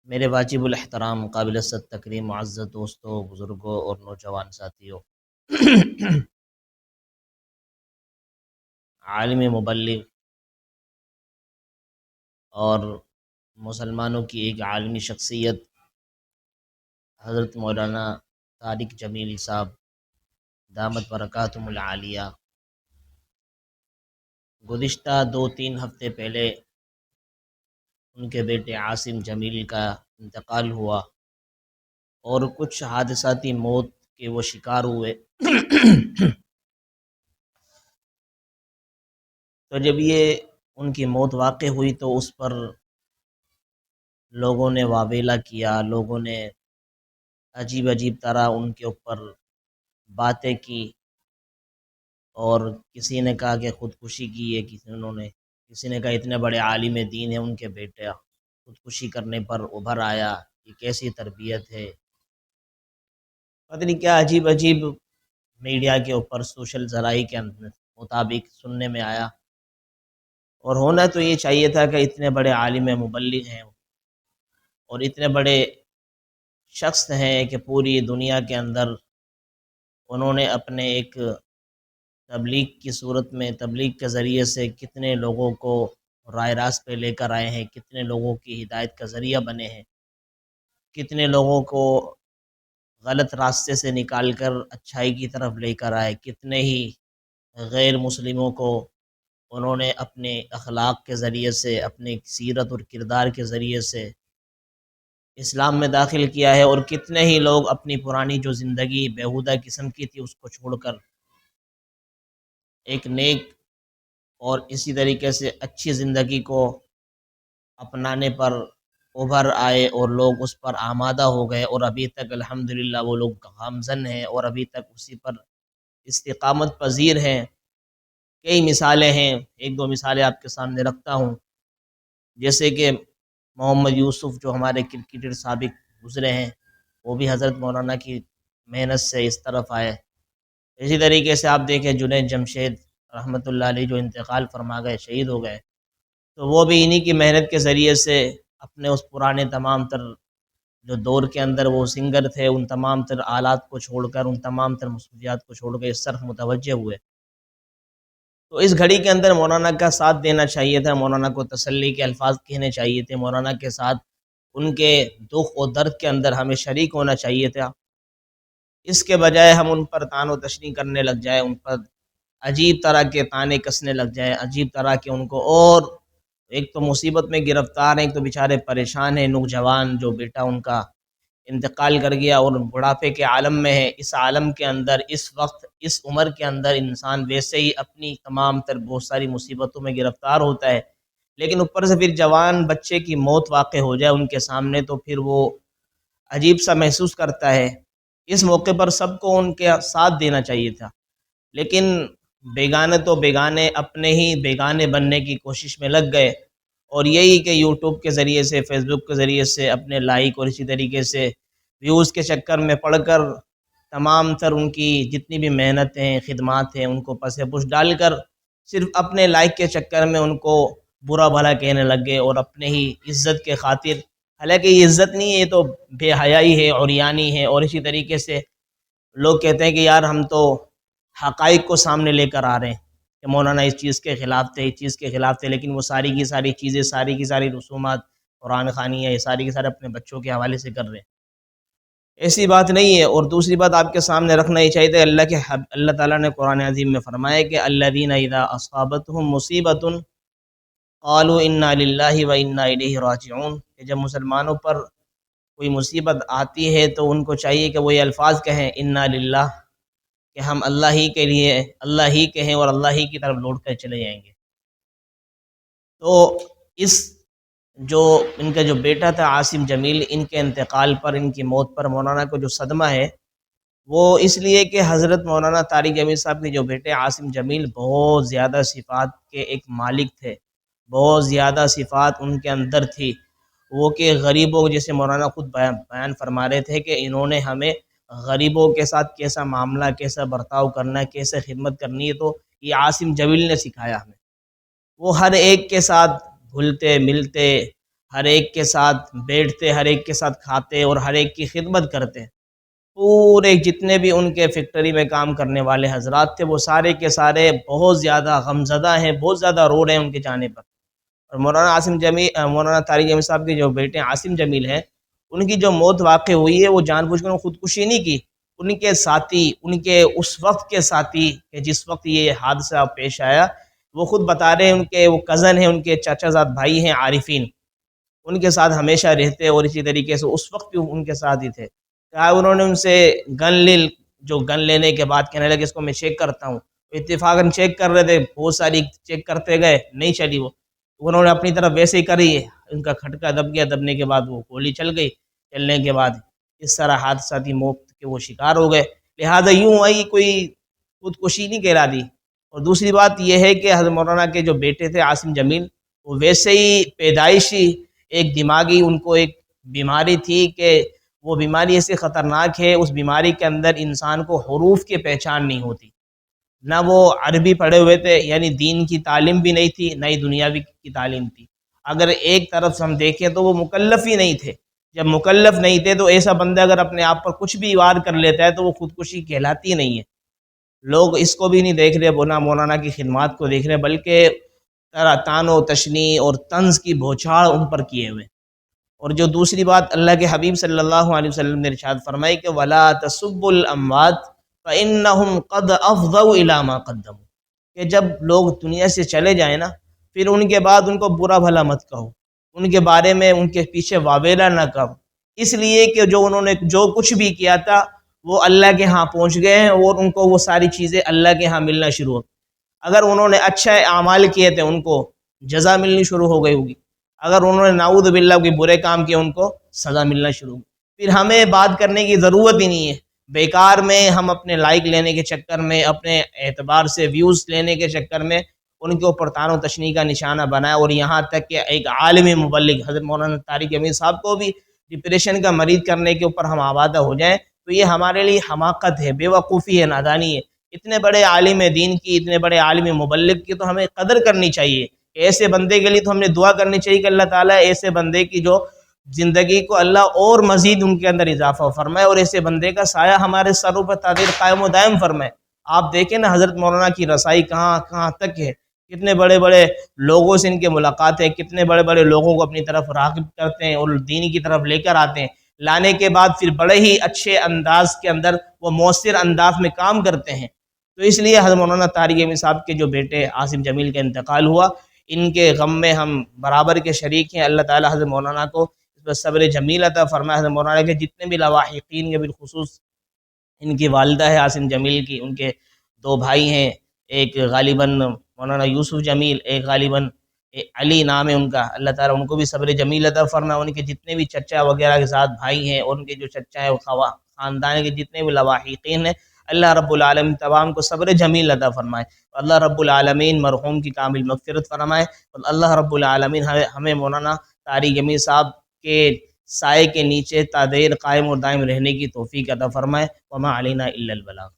میرے واجب الاحترام قابل تکریم معزز دوستوں، بزرگوں اور نوجوان ساتھیوں، عالم مبلغ اور مسلمانوں کی ایک عالمی شخصیت حضرت مولانا طارق جمیل صاحب دامت برکاتہم العالیہ گزشتہ 2-3 ہفتے پہلے ان کے بیٹے عاصم جمیل کا انتقال ہوا اور کچھ حادثاتی موت کے وہ شکار ہوئے۔ تو جب یہ ان کی موت واقع ہوئی تو اس پر لوگوں نے واویلا کیا، لوگوں نے عجیب عجیب طرح ان کے اوپر باتیں کی، اور کسی نے کہا کہ خودکشی کی ہے، کسی نے کہا اتنے بڑے عالم دین ہیں ان کے بیٹا خودکشی کرنے پر ابھر آیا، یہ کیسی تربیت ہے، پتہ نہیں کیا عجیب عجیب میڈیا کے اوپر سوشل ذرائع کے مطابق سننے میں آیا۔ اور ہونا تو یہ چاہیے تھا کہ اتنے بڑے عالم مبلغ ہیں اور اتنے بڑے شخص ہیں کہ پوری دنیا کے اندر انہوں نے اپنے ایک تبلیغ کی صورت میں، تبلیغ کے ذریعے سے کتنے لوگوں کو رائے راست پہ لے کر آئے ہیں، کتنے لوگوں کی ہدایت کا ذریعہ بنے ہیں، کتنے لوگوں کو غلط راستے سے نکال کر اچھائی کی طرف لے کر آئے، کتنے ہی غیر مسلموں کو انہوں نے اپنے اخلاق کے ذریعے سے، اپنے سیرت اور کردار کے ذریعے سے اسلام میں داخل کیا ہے، اور کتنے ہی لوگ اپنی پرانی جو زندگی بیہودہ قسم کی تھی اس کو چھوڑ کر ایک نیک اور اسی طریقے سے اچھی زندگی کو اپنانے پر ابھر آئے، اور لوگ اس پر آمادہ ہو گئے، اور ابھی تک الحمدللہ وہ لوگ گامزن ہیں اور ابھی تک اسی پر استقامت پذیر ہیں۔ کئی مثالیں ہیں، 1-2 مثالیں آپ کے سامنے رکھتا ہوں، جیسے کہ محمد یوسف جو ہمارے کرکٹر سابق گزرے ہیں، وہ بھی حضرت مولانا کی محنت سے اس طرف آئے۔ اسی طریقے سے آپ دیکھیں جنید جمشید رحمۃ اللہ علیہ جو انتقال فرما گئے، شہید ہو گئے، تو وہ بھی انہی کی محنت کے ذریعے سے اپنے اس پرانے تمام تر جو دور کے اندر وہ سنگر تھے، ان تمام تر آلات کو چھوڑ کر، ان تمام تر مصروفیات کو چھوڑ کر اس طرف متوجہ ہوئے۔ تو اس گھڑی کے اندر مولانا کا ساتھ دینا چاہیے تھا، مولانا کو تسلی کے الفاظ کہنے چاہیے تھے، مولانا کے ساتھ ان کے دکھ و درد کے اندر ہمیں شریک ہونا چاہیے تھا۔ اس کے بجائے ہم ان پر طعن و تشنیع کرنے لگ جائیں، ان پر عجیب طرح کے طعنے کسنے لگ جائیں، عجیب طرح کے ان کو، اور ایک تو مصیبت میں گرفتار ہیں، ایک تو بیچارے پریشان ہیں، نوجوان جو بیٹا ان کا انتقال کر گیا اور بڑھاپے کے عالم میں ہے۔ اس عالم کے اندر، اس وقت، اس عمر کے اندر انسان ویسے ہی اپنی تمام تر بہت ساری مصیبتوں میں گرفتار ہوتا ہے، لیکن اوپر سے پھر جوان بچے کی موت واقع ہو جائے ان کے سامنے تو پھر وہ عجیب سا محسوس کرتا ہے۔ اس موقع پر سب کو ان کے ساتھ دینا چاہیے تھا، لیکن بیگانے تو بیگانے اپنے ہی بیگانے بننے کی کوشش میں لگ گئے، اور یہی کہ یوٹیوب کے ذریعے سے، فیس بک کے ذریعے سے اپنے لائک اور اسی طریقے سے ویوز کے چکر میں پڑھ کر تمام تر ان کی جتنی بھی محنتیں، خدمات ہیں، ان کو پس پش ڈال کر صرف اپنے لائک کے چکر میں ان کو برا بھلا کہنے لگ گئے، اور اپنے ہی عزت کے خاطر، حالانکہ یہ عزت نہیں ہے، یہ تو بے حیائی ہے، عریانی ہے، اور اسی طریقے سے لوگ کہتے ہیں کہ یار ہم تو حقائق کو سامنے لے کر آ رہے ہیں کہ مولانا اس چیز کے خلاف تھے، اس چیز کے خلاف تھے، لیکن وہ ساری کی ساری چیزیں، ساری کی ساری رسومات، قرآن خوانی ہے، یہ ساری کی سارے اپنے بچوں کے حوالے سے کر رہے ہیں۔ ایسی بات نہیں ہے۔ اور دوسری بات آپ کے سامنے رکھنا ہی چاہیے تھا، اللہ تعالیٰ نے قرآن عظیم میں فرمایا کہ الذین اذا اصابتهم مصیبۃ قالوا انا للہ و انا الیہ راجعون، کہ جب مسلمانوں پر کوئی مصیبت آتی ہے تو ان کو چاہیے کہ وہ یہ الفاظ کہیں انا للہ، کہ ہم اللہ ہی کے لیے، اللہ ہی کے ہیں اور اللہ ہی کی طرف لوٹ کر چلے جائیں گے۔ تو اس جو ان کا جو بیٹا تھا عاصم جمیل، ان کے انتقال پر، ان کی موت پر مولانا کو جو صدمہ ہے وہ اس لیے کہ حضرت مولانا طارق جمیل صاحب کے جو بیٹے عاصم جمیل بہت زیادہ صفات کے ایک مالک تھے، بہت زیادہ صفات ان کے اندر تھی، وہ کہ غریبوں، جیسے مولانا خود بیان فرما رہے تھے کہ انہوں نے ہمیں غریبوں کے ساتھ کیسا معاملہ، کیسا برتاؤ کرنا ہے، کیسے خدمت کرنی ہے، تو یہ عاصم جمیل نے سکھایا ہمیں۔ وہ ہر ایک کے ساتھ گھلتے ملتے، ہر ایک کے ساتھ بیٹھتے، ہر ایک کے ساتھ کھاتے اور ہر ایک کی خدمت کرتے۔ پورے جتنے بھی ان کے فیکٹری میں کام کرنے والے حضرات تھے وہ سارے کے سارے بہت زیادہ غمزدہ ہیں، بہت زیادہ رو رہے ہیں ان کے جانے پر۔ اور مولانا عاصم جمیل، مولانا طارق جمیل صاحب کے جو بیٹے عاصم جمیل ہیں، ان کی جو موت واقع ہوئی ہے وہ جان بوجھ کر خودکشی نہیں کی، ان کے ساتھی، ان کے اس وقت کے ساتھی کہ جس وقت یہ حادثہ پیش آیا، وہ خود بتا رہے ہیں ان کے وہ کزن ہیں، ان کے چچا زاد بھائی ہیں عارفین، ان کے ساتھ ہمیشہ رہتے اور اسی طریقے سے اس وقت بھی ان کے ساتھ ہی تھے۔ کہا انہوں نے ان سے گن لینے کے بعد کہنے لگے اس کو میں چیک کرتا ہوں، اتفاقاً چیک کر رہے تھے، بہت ساری چیک کرتے گئے، نہیں چلی وہ، انہوں نے اپنی طرف ویسے ہی کری، ان کا کھٹکا دب گیا، دبنے کے بعد وہ گولی چل گئی، چلنے کے بعد اس طرح حادثاتی موت کے وہ شکار ہو گئے۔ لہٰذا یوں آئی کوئی خودکشی نہیں کہلا دی۔ اور دوسری بات یہ ہے کہ حضرت مولانا کے جو بیٹے تھے عاصم جمیل، وہ ویسے ہی پیدائشی ایک دماغی ان کو ایک بیماری تھی کہ وہ بیماری ایسے خطرناک ہے، اس بیماری کے اندر انسان کو حروف کی پہچان نہیں ہوتی، نہ وہ عربی پڑھے ہوئے تھے، یعنی دین کی تعلیم بھی نہیں تھی، نہ ہی دنیاوی کی تعلیم تھی۔ اگر ایک طرف سے ہم دیکھیں تو وہ مکلف ہی نہیں تھے۔ جب مکلف نہیں تھے تو ایسا بندہ اگر اپنے آپ پر کچھ بھی وار کر لیتا ہے تو وہ خودکشی کہلاتی نہیں ہے۔ لوگ اس کو بھی نہیں دیکھ رہے، بنا مولانا کی خدمات کو دیکھ رہے، بلکہ طعن و تشنیع اور طنز کی بوچھاڑ ان پر کیے ہوئے۔ اور جو دوسری بات اللہ کے حبیب صلی اللہ علیہ وسلم نے ارشاد فرمائی کہ وَلَا تَسُبُّوا الْأَمْوَاتَ فَإِنَّهُمْ قَدْ أَفْضَوْا إِلَىٰ مَا قَدَّمُوا، کہ جب لوگ دنیا سے چلے جائیں نا، پھر ان کے بعد ان کو برا بھلا مت کہو، ان کے بارے میں ان کے پیچھے واویلا نہ کرو، اس لیے کہ جو انہوں نے جو کچھ بھی کیا تھا وہ اللہ کے ہاں پہنچ گئے ہیں اور ان کو وہ ساری چیزیں اللہ کے ہاں ملنا شروع ہو۔ اگر انہوں نے اچھے اعمال کیے تھے ان کو جزا ملنی شروع ہو گئی ہوگی، اگر انہوں نے نعوذ باللہ کوئی برے کام کیے ان کو سزا ملنا شروع ہوگی۔ پھر ہمیں بات کرنے کی ضرورت ہی نہیں ہے، بیکار میں ہم اپنے لائک لینے کے چکر میں، اپنے اعتبار سے ویوز لینے کے چکر میں ان کے اوپر طعن و تشنیع کا نشانہ بنائے، اور یہاں تک کہ ایک عالمی مبلغ حضرت مولانا طارق جمیل صاحب کو بھی ڈپریشن کا مریض کرنے کے اوپر ہم آبادہ ہو جائیں تو یہ ہمارے لیے حماقت ہے، بے وقوفی ہے، نادانی ہے۔ اتنے بڑے عالم دین کی، اتنے بڑے عالم مبلغ کی تو ہمیں قدر کرنی چاہیے۔ ایسے بندے کے لیے تو ہم نے دعا کرنی چاہیے کہ اللہ تعالیٰ ایسے بندے کی جو زندگی کو اللہ اور مزید ان کے اندر اضافہ فرمائے، اور ایسے بندے کا سایہ ہمارے سروں پر تعدیر قائم و دائم فرمائے۔ آپ دیکھیں نا حضرت مولانا کی رسائی کہاں کہاں تک ہے، کتنے بڑے بڑے لوگوں سے ان کے ملاقات ہے، کتنے بڑے بڑے لوگوں کو اپنی طرف راغب کرتے ہیں اور دین کی طرف لے کر آتے ہیں، لانے کے بعد پھر بڑے ہی اچھے انداز کے اندر وہ مؤثر انداز میں کام کرتے ہیں۔ تو اس لیے حضرت مولانا طارق جمیل صاحب کے جو بیٹے عاصم جمیل کا انتقال ہوا، ان کے غم میں ہم برابر کے شریک ہیں۔ اللہ تعالی حضرت مولانا کو اس پر صبر جمیل عطا فرمائے۔ حضرت مولانا کے جتنے بھی لواحقین کے بالخصوص ان کی والدہ ہے عاصم جمیل کی، ان کے دو بھائی ہیں، ایک غالباً مولانا یوسف جمیل، ایک غالباً علی نام ہے ان کا، اللہ تعالیٰ ان کو بھی صبر جمیل عطا فرمائے۔ ان کے جتنے بھی چچا وغیرہ کے ساتھ بھائی ہیں اور ان کے جو چچا ہے خاندان کے جتنے بھی لواحقین ہیں، اللہ رب العالمین تمام کو صبر جمیل عطا فرمائے، اللہ رب العالمین مرحوم کی کامل مغفرت فرمائے، اور اللہ رب العالمین ہمیں مولانا طارق جمیل صاحب کے سائے کے نیچے تا دیر قائم اور دائم رہنے کی توفیق عطا فرمائے۔ وما علینا الا البلاغ۔